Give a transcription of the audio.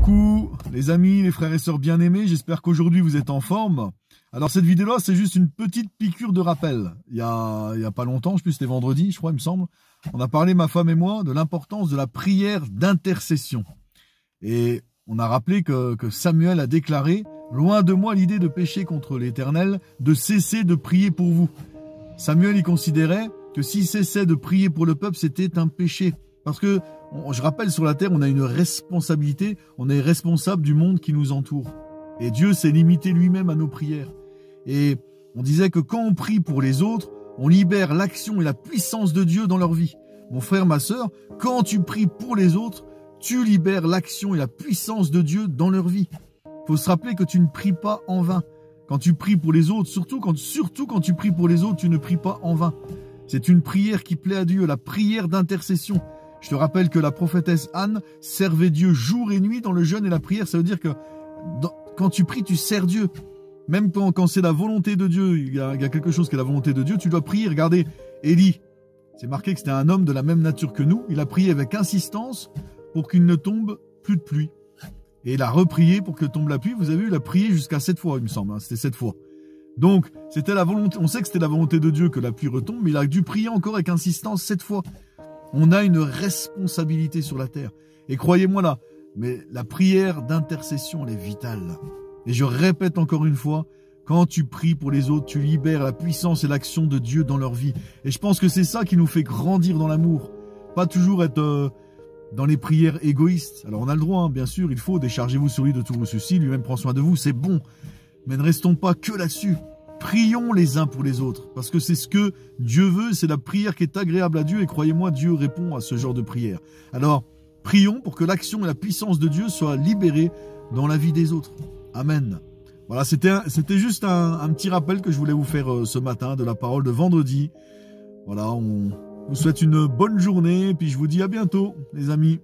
Coucou les amis, les frères et sœurs bien-aimés, j'espère qu'aujourd'hui vous êtes en forme. Alors cette vidéo-là, c'est juste une petite piqûre de rappel. Il y a pas longtemps, je sais plus, c'était vendredi, je crois, il me semble, on a parlé, ma femme et moi, de l'importance de la prière d'intercession. Et on a rappelé que Samuel a déclaré « Loin de moi l'idée de pécher contre l'Éternel, de cesser de prier pour vous ». Samuel y considérait que s'il cessait de prier pour le peuple, c'était un péché. Parce que, je rappelle, sur la terre, on a une responsabilité, on est responsable du monde qui nous entoure. Et Dieu s'est limité lui-même à nos prières. Et on disait que quand on prie pour les autres, on libère l'action et la puissance de Dieu dans leur vie. Mon frère, ma sœur, quand tu pries pour les autres, tu libères l'action et la puissance de Dieu dans leur vie. Il faut se rappeler que tu ne pries pas en vain. Quand tu pries pour les autres, surtout quand tu pries pour les autres, tu ne pries pas en vain. C'est une prière qui plaît à Dieu, la prière d'intercession. Je te rappelle que la prophétesse Anne servait Dieu jour et nuit dans le jeûne et la prière. Ça veut dire que quand tu pries, tu sers Dieu. Même quand c'est la volonté de Dieu, il y a quelque chose qui est la volonté de Dieu, tu dois prier. Regardez, Élie, c'est marqué que c'était un homme de la même nature que nous. Il a prié avec insistance pour qu'il ne tombe plus de pluie. Et il a reprié pour que tombe la pluie. Vous avez vu, il a prié jusqu'à 7 fois, il me semble. C'était 7 fois. Donc, c'était la volonté. On sait que c'était la volonté de Dieu que la pluie retombe, mais il a dû prier encore avec insistance 7 fois. On a une responsabilité sur la terre. Et croyez-moi là, mais la prière d'intercession, elle est vitale. Et je répète encore une fois, quand tu pries pour les autres, tu libères la puissance et l'action de Dieu dans leur vie. Et je pense que c'est ça qui nous fait grandir dans l'amour. Pas toujours être dans les prières égoïstes. Alors on a le droit, hein, bien sûr, il faut, déchargez-vous sur lui de tous vos soucis, lui-même prend soin de vous, c'est bon. Mais ne restons pas que là-dessus. Prions les uns pour les autres, parce que c'est ce que Dieu veut, c'est la prière qui est agréable à Dieu, et croyez-moi, Dieu répond à ce genre de prière. Alors, prions pour que l'action et la puissance de Dieu soient libérées dans la vie des autres. Amen. Voilà, c'était juste un petit rappel que je voulais vous faire ce matin de la parole de vendredi. Voilà, on vous souhaite une bonne journée, et puis je vous dis à bientôt, les amis.